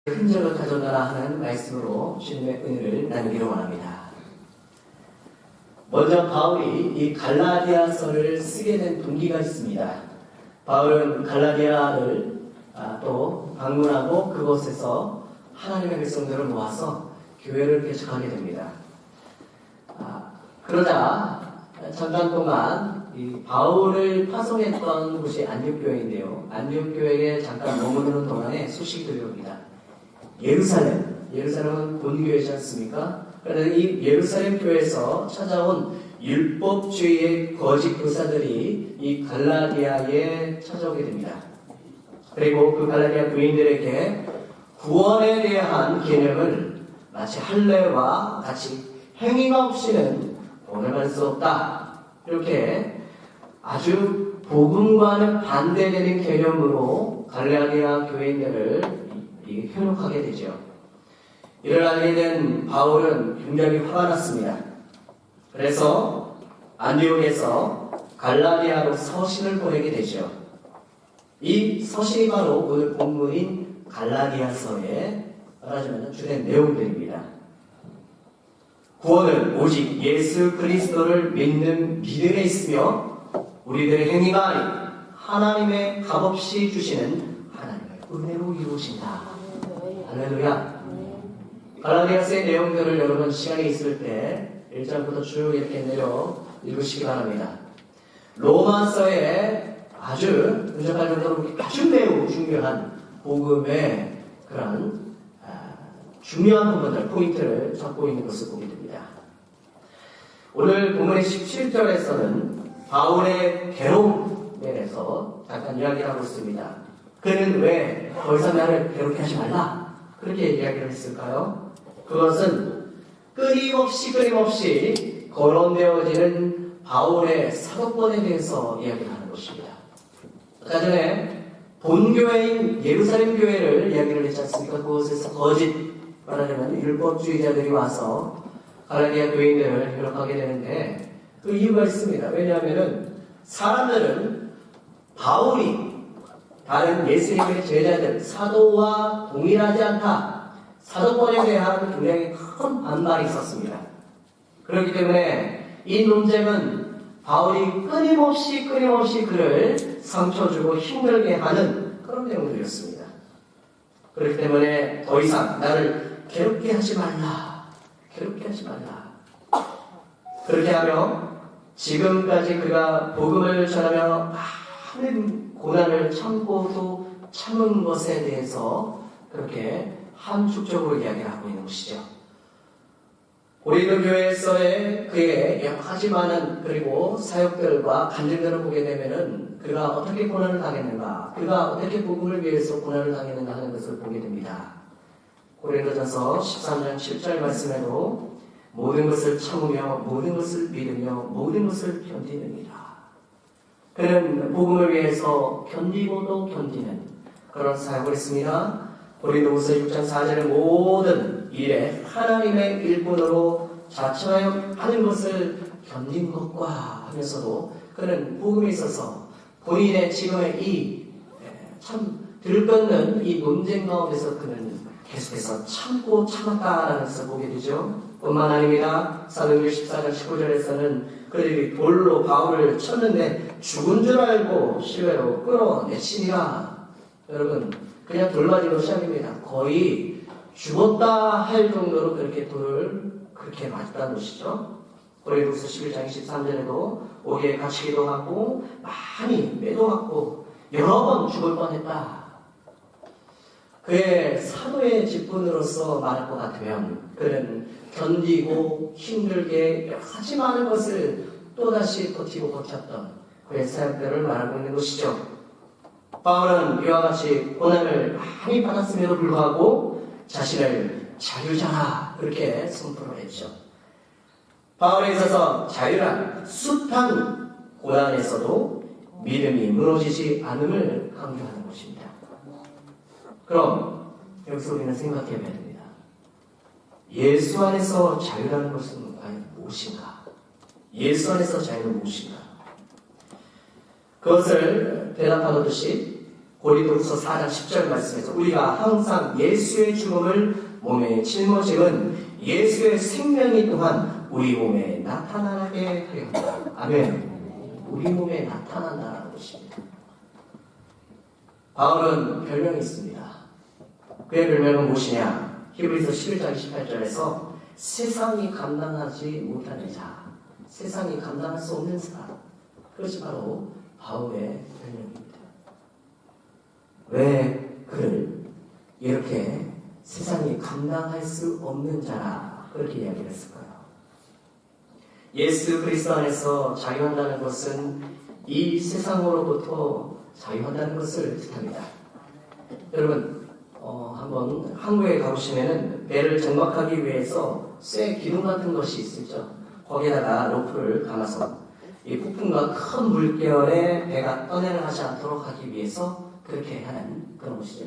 흔적을 가져가라 하는 말씀으로 주님의 은혜를 나누기를 원합니다. 먼저 바울이 이 갈라디아서를 쓰게 된 동기가 있습니다. 바울은 갈라디아를 또 방문하고 그곳에서 하나님의 백성들을 모아서 교회를 개척하게 됩니다. 그러자 잠깐 동안 이 바울을 파송했던 곳이 안디옥교회인데요. 안디옥교회에 잠깐 머무르는 동안에 소식이 들려옵니다. 예루살렘은 본교회지 않습니까? 그런데 이 예루살렘 교회에서 찾아온 율법주의의 거짓 교사들이 이 갈라디아에 찾아오게 됩니다. 그리고 그 갈라디아 교인들에게 구원에 대한 개념을 마치 할례와 같이 행위가 없이는 구원을 받을 수 없다. 이렇게 아주 복음과는 반대되는 개념으로 갈라디아 교인들을 현혹하게 되죠. 이를 알게 된 바울은 굉장히 화가 났습니다. 그래서 안디옥에서 갈라디아로 서신을 보내게 되죠. 이 서신이 바로 오늘 본문인 갈라디아서의 말하자면 주된 내용들입니다. 구원은 오직 예수 그리스도를 믿는 믿음에 있으며 우리들의 행위가 아닌 하나님의 값없이 주시는 하나님의 은혜로 이루어진다. 할렐루야. 갈라디아서의 내용들을 여러분 시간이 있을 때 1장부터 쭉 이렇게 내려 읽으시기 바랍니다. 로마서에 아주 분석할 정도로 아주 매우 중요한 복음의 그런 중요한 부분들, 포인트를 잡고 있는 것을 보게 됩니다. 오늘 본문의 17절에서는 바울의 괴로움에 대해서 잠깐 이야기를 하고 있습니다. 그는 왜 더 이상 나를 괴롭게 하지 말라 그렇게 이야기를 했을까요? 그것은 끊임없이 거론되어지는 바울의 사도권에 대해서 이야기를 하는 것입니다. 아까 전에 본교회인 예루살렘 교회를 이야기를 했지 않습니까? 그곳에서 거짓 말하자면 율법주의자들이 와서 갈라디아 교인들을 현혹하게 되는데 그 이유가 있습니다. 왜냐하면 사람들은 바울이 다른 예수님의 제자들, 사도와 동일하지 않다. 사도권에 대한 굉장히 큰 반발이 있었습니다. 그렇기 때문에 이 논쟁은 바울이 끊임없이 그를 상처 주고 힘들게 하는 그런 내용들이었습니다. 그렇기 때문에 더 이상 나를 괴롭게 하지 말라. 그렇게 하며 지금까지 그가 복음을 전하며 많은 고난을 참고도 참은 것에 대해서 그렇게 함축적으로 이야기를 하고 있는 것이죠. 고린도 교회에서의 그의 여러 가지 많은 그리고 사역들과 간증들을 보게 되면은 그가 어떻게 고난을 당했는가, 그가 어떻게 복음을 위해서 고난을 당했는가 하는 것을 보게 됩니다. 고린도전서 13장 7절 말씀에도 모든 것을 참으며 모든 것을 믿으며 모든 것을 견디느니라. 그는 복음을 위해서 견디고도 견디는 그런 사역을 했습니다. 고린도후서 6장 4절의 모든 일에 하나님의 일꾼으로 자처하여 하는 것을 견딘 것과 하면서도 그는 복음에 있어서 본인의 지금의 이 참 들끓는 이 논쟁 가운데서 그는 계속해서 참고 참았다라는 것을 보게 되죠. 뿐만 아닙니다. 사도행전 14장 19절에서는 그들이 돌로 바울을 쳤는데 죽은 줄 알고 시외로 끌어내치니라. 여러분 그냥 돌 맞은 것이 아닙니다. 거의 죽었다 할 정도로 그렇게 돌을 그렇게 맞았다는 것이죠. 고린도후서 11장 23절에도 오리에 갇히기도 하고 많이 매도받고 여러 번 죽을 뻔했다. 그의 사도의 직분으로서 말할 것 같으면 그는 견디고 힘들게 여러 가지 많은 것을 또다시 버티고 버텼던 그의 사역들을 말하고 있는 것이죠. 바울은 이와 같이 고난을 많이 받았음에도 불구하고 자신을 자유자라 그렇게 선포를 했죠. 바울에 있어서 자유란 숱한 고난에서도 믿음이 무너지지 않음을 강조하는 것입니다. 그럼 여기서 우리는 생각해봐야 됩니다. 예수 안에서 자유라는 것은 과연 무엇인가? 예수 안에서 자유는 무엇인가? 그것을 대답하듯이 고린도후서 4장 10절 말씀에서 우리가 항상 예수의 죽음을 몸에 짊어짐은 예수의 생명이 또한 우리 몸에 나타나게 하려. 아멘. 우리 몸에 나타난다는 것입니다. 바울은 별명이 있습니다. 그의 별명은 무엇이냐? 히브리서 11장 28절에서 세상이 감당하지 못하는 자, 세상이 감당할 수 없는 사람, 그것이 바로 바울의 별명입니다. 왜 그를 이렇게 세상이 감당할 수 없는 자라 그렇게 이야기를 했을까요? 예수 그리스도 안에서 자유한다는 것은 이 세상으로부터 자유한다는 것을 뜻합니다. 여러분 한번 항구에 가보시면은 배를 정박하기 위해서 쇠 기둥 같은 것이 있죠. 거기에다가 로프를 감아서 이 폭풍과 큰 물결에 배가 떠내려 가지 않도록 하기 위해서 그렇게 하는 그런 것이죠.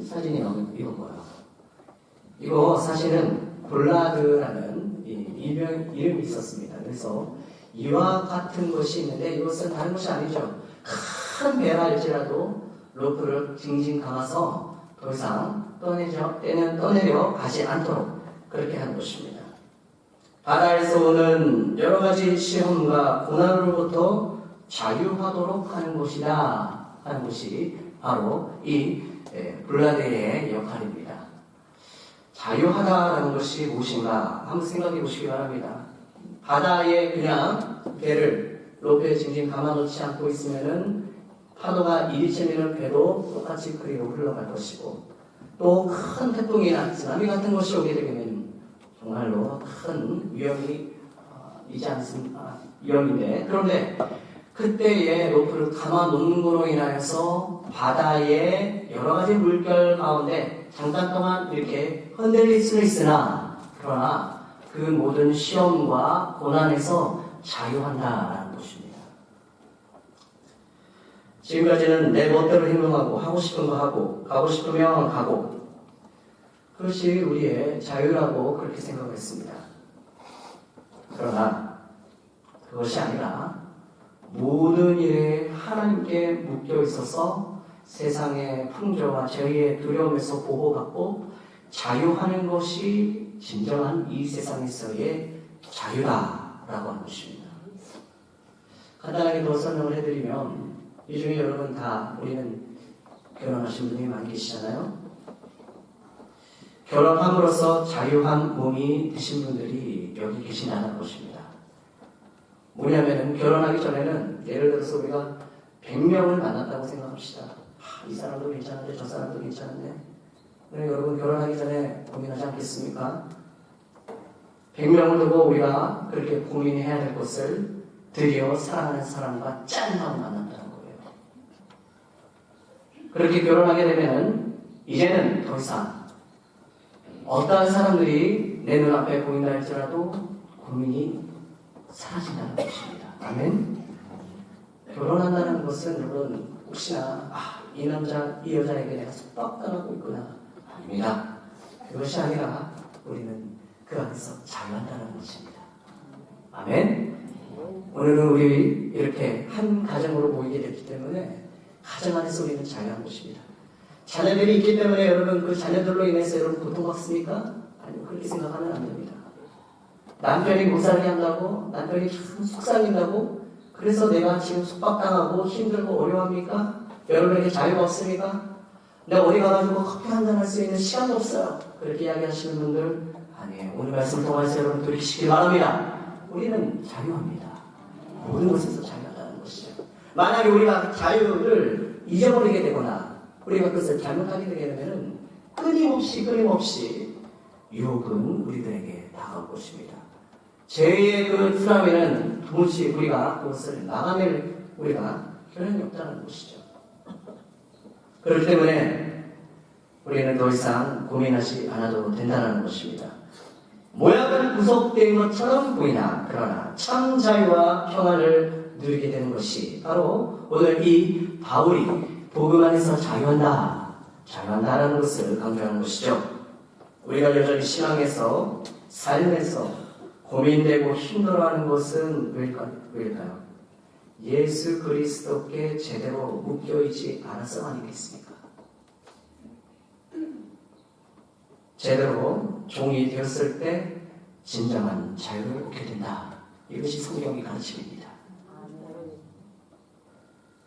사진이 이건 뭐예요? 이거 사실은 볼라드라는 이름이 있었습니다. 그래서 이와 같은 것이 있는데 이것은 다른 것이 아니죠. 큰 배랄지라도 로프를 징징 감아서 더 이상 떠내려 가지 않도록 그렇게 하는 것입니다. 바다에서 오는 여러 가지 시험과 고난으로부터 자유하도록 하는 것이다 하는 것이 바로 이 블라데의 역할입니다. 자유하다라는 것이 무엇인가 한번 생각해 보시기 바랍니다. 바다에 그냥 배를 로프에 징징 감아놓지 않고 있으면은 파도가 이리 치면 배도 똑같이 그리로 흘러갈 것이고 또 큰 태풍이나 쓰나미 같은 것이 오게 되면 정말로 큰 위험인데 그런데 그때에 로프를 감아 놓는 것으로 인하여서 바다의 여러 가지 물결 가운데 잠깐 동안 이렇게 흔들릴 수는 있으나 그러나 그 모든 시험과 고난에서 자유한다라는 것입니다. 지금까지는 내 멋대로 행동하고 하고 싶은 거 하고 가고 싶으면 가고 그것이 우리의 자유라고 그렇게 생각했습니다. 그러나 그것이 아니라 모든 일에 하나님께 묶여 있어서 세상의 풍조와 죄의 두려움에서 보호받고 자유하는 것이 진정한 이 세상에서의 자유다라고 하는 것입니다. 간단하게 더 설명을 해드리면 이 중에 여러분 다 우리는 결혼하신 분이 많이 계시잖아요. 결혼함으로써 자유한 몸이 되신 분들이 여기 계신다는 것입니다. 뭐냐면은 결혼하기 전에는 예를 들어서 우리가 100명을 만났다고 생각합시다. 이 사람도 괜찮은데 저 사람도 괜찮은데 여러분 결혼하기 전에 고민하지 않겠습니까? 100명을 두고 우리가 그렇게 고민해야 될 것을 드디어 사랑하는 사람과 짠 하고 만난다는 거예요. 그렇게 결혼하게 되면은 이제는 더 이상 어떠한 사람들이 내 눈앞에 보인다 할지라도 고민이 사라진다는 것입니다. 아멘. 결혼한다는 것은 여러분 혹시나 이 남자 이 여자에게 내가 속박당하고 있구나 아닙니다. 그것이 아니라 우리는 그 안에서 자유한다는 것입니다. 아멘. 오늘은 우리 이렇게 한 가정으로 모이게 됐기 때문에 가정 안에서 우리는 자유한 것입니다. 자녀들이 있기 때문에 여러분 그 자녀들로 인해서 여러분 고통받습니까? 아니요, 그렇게 생각하면 안 됩니다. 남편이 못 살게 한다고 남편이 참 속상한다고 그래서 내가 지금 속박당하고 힘들고 어려워합니까? 여러분에게 자유가 없습니까? 내가 어디 가가지고 커피 한잔 할 수 있는 시간도 없어요. 그렇게 이야기하시는 분들 아니에요. 오늘 말씀을 통해서 여러분 돌이키시기 바랍니다. 우리는 자유합니다. 모든 것에서 자유하다는 것이죠. 만약에 우리가 자유를 잊어버리게 되거나 우리가 그것을 잘못하게 되게 되면 끊임없이 유혹은 우리들에게 다가올 것입니다. 죄의 그 트라우마는 도무지 우리가 그것을 막아낼 우리가 결연이 없다는 것이죠. 그렇기 때문에 우리는 더 이상 고민하지 않아도 된다는 것입니다. 모양은 구속된 것처럼 보이나 그러나 참 자유와 평안을 누리게 되는 것이 바로 오늘 이 바울이 복음 안에서 자유한다라는 것을 강조하는 것이죠. 우리가 여전히 신앙에서 삶에서 고민되고 힘들어하는 것은 왜일까요? 예수 그리스도께 제대로 묶여있지 않아서 아니겠습니까? 제대로 종이 되었을 때 진정한 자유를 얻게 된다. 이것이 성경의 가르침입니다.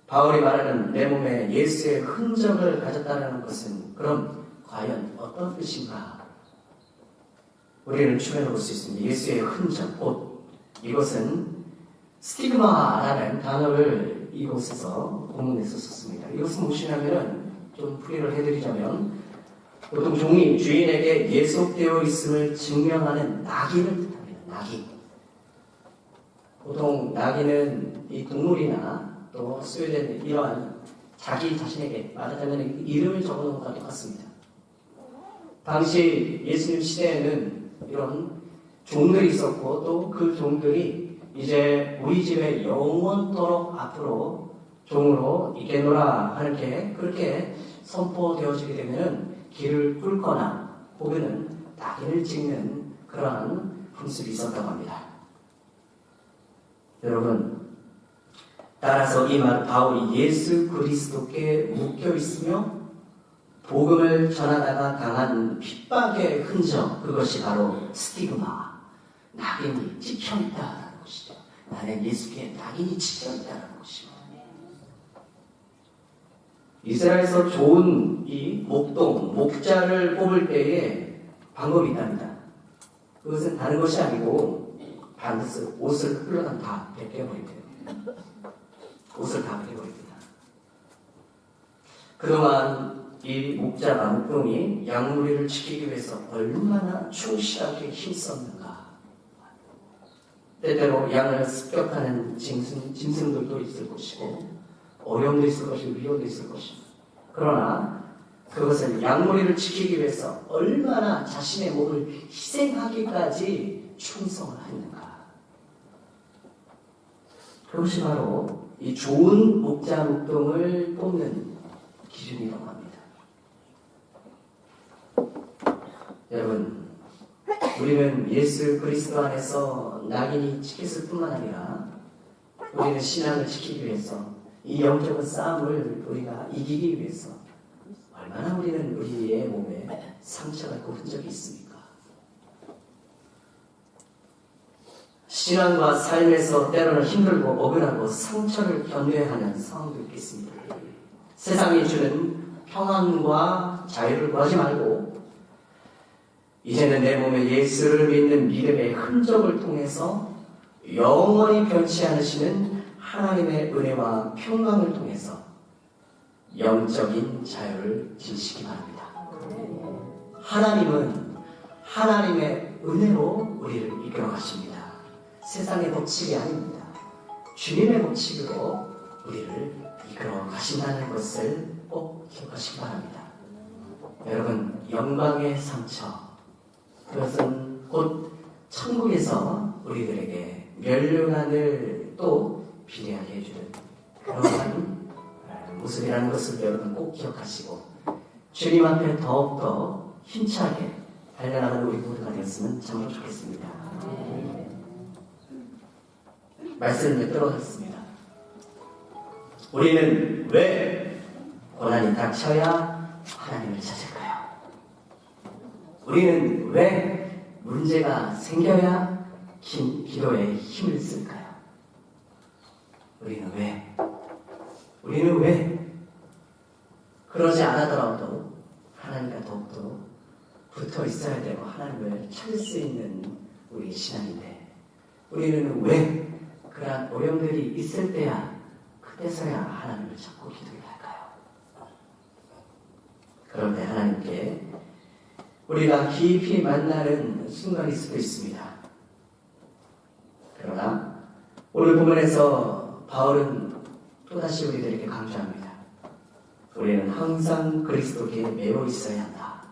바울이 말하는 내 몸에 예수의 흔적을 가졌다는 것은 그럼 과연 어떤 뜻인가? 우리는 추론해 볼 수 있습니다. 예수의 흔적, 곧 이것은 스티그마라는 단어를 이곳에서 본문에서 썼습니다. 이것은 무엇이냐면 좀 풀이를 해드리자면 보통 종이 주인에게 예속되어 있음을 증명하는 낙인을 뜻합니다. 낙인. 보통 낙인은 이 동물이나 또 쓰여진 이러한 자기 자신에게 말하자면 이름을 적어놓은 것과 똑같습니다. 당시 예수님 시대에는 이런 종들이 있었고 또 그 종들이 이제 우리 집에 영원토록 앞으로 종으로 있겠노라 하는 게 그렇게 선포되어지게 되면 길을 뚫거나 혹은 낙인을 찍는 그러한 풍습이 있었다고 합니다. 여러분, 따라서 이 말 바울이 예수 그리스도께 묶여 있으며 복음을 전하다가 당한 핍박의 흔적, 그것이 바로 스티그마, 낙인이 찍혀있다는 것이죠. 나는 예수께 낙인이 찍혀있다는 것이죠. 이스라엘에서 좋은 이 목동, 목자를 뽑을 때에 방법이 있답니다. 그것은 다른 것이 아니고 반드시 옷을 흘러다 다 벗겨버린대요. 옷을 다 벗겨버립니다. 그동안 이 목자가, 목동이 양무리를 지키기 위해서 얼마나 충실하게 힘썼는가. 때때로 양을 습격하는 짐승들도 있을 것이고 어려움도 있을 것이고 위험도 있을 것이고, 그러나 그것을 양무리를 지키기 위해서 얼마나 자신의 몸을 희생하기까지 충성을 했는가. 그것이 바로 이 좋은 목자 목동을 뽑는 기준이라고 합니다. 여러분, 우리는 예수 그리스도 안에서 낙인이 찍혔을 뿐만 아니라 우리는 신앙을 지키기 위해서 이 영적인 싸움을 우리가 이기기 위해서 얼마나 우리는 우리의 몸에 상처가 있고 흔적이 있습니까? 신앙과 삶에서 때로는 힘들고 억울하고 상처를 견뎌야 하는 상황도 있겠습니다. 세상이 주는 평안과 자유를 구하지 말고 이제는 내 몸에 예수를 믿는 믿음의 흔적을 통해서 영원히 변치 않으시는 하나님의 은혜와 평강을 통해서 영적인 자유를 지니시기 바랍니다. 하나님은 하나님의 은혜로 우리를 이끌어 가십니다. 세상의 법칙이 아닙니다. 주님의 법칙으로 우리를 이끌어 가신다는 것을 꼭 기억하시기 바랍니다. 여러분, 영광의 상처, 그것은 곧 천국에서 우리들에게 멸류관을 또 비례하게 해주는 그러한 모습이라는 것을 여러분 꼭 기억하시고 주님 앞에 더욱더 힘차게 달려나가는 우리 모두가 되었으면 참 좋겠습니다. 말씀을 떨어졌습니다. 우리는 왜 고난이 닥쳐야 하나님을 찾을까요? 우리는 왜 문제가 생겨야 기도에 힘을 쓸까요? 우리는 왜 그러지 않아더라도 하나님과 더욱더 붙어 있어야 되고 하나님을 찾을 수 있는 우리 신앙인데 우리는 왜 그러한 어려움들이 있을 때야 그때서야 하나님을 찾고 기도해야 할까요? 그런데 하나님께 우리가 깊이 만나는 순간일 수도 있습니다. 그러나 오늘 본문에서 바울은 또다시 우리들에게 강조합니다. 우리는 항상 그리스도께 매여 있어야 한다.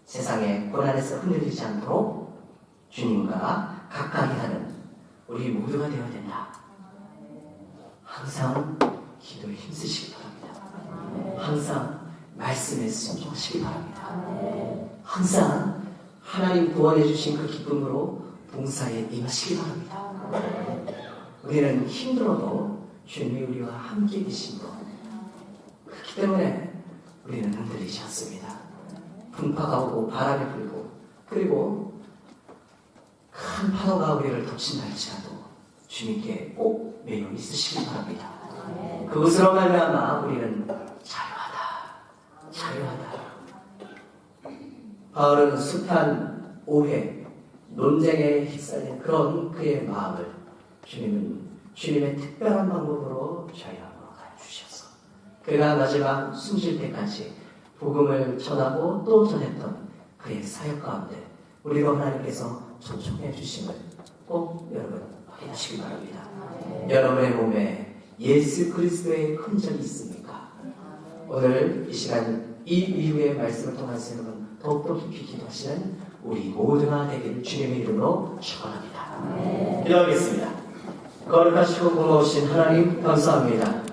세상의 고난에서 흔들리지 않도록 주님과 가까이 하는 우리 모두가 되어야 된다. 항상 기도에 힘쓰시기 바랍니다. 항상 말씀에 순종하시기 바랍니다. 항상 하나님 구원해 주신 그 기쁨으로 봉사에 임하시기 바랍니다. 우리는 힘들어도 주님이 우리와 함께 계신 것. 그렇기 때문에 우리는 흔들리지 않습니다. 풍파가 오고 바람이 불고 그리고 큰 파도가 우리를 덮친다 할지라도 주님께 꼭 매여 있으시기 바랍니다. 그것으로 말미암아 우리는 자유하다. 바울은 숱한 오해, 논쟁에 휩싸인 그런 그의 마음을 주님은 주님의 특별한 방법으로 자유함으로 가르치셔서 그가 마지막 숨질 때까지 복음을 전하고 또 전했던 그의 사역 가운데 우리로 하나님께서 초청해 주심을 꼭 여러분 확인하시기 바랍니다. 여러분의 몸에 예수 그리스도의 흔적이 있습니까? 오늘 이 시간 이 이후의 말씀을 통해서 여러분 더욱더 깊이 기도하시는 우리 모두가 되기를 주님의 이름으로 축원합니다. 기도하겠습니다. 거룩하시고 고마우신 하나님 감사합니다.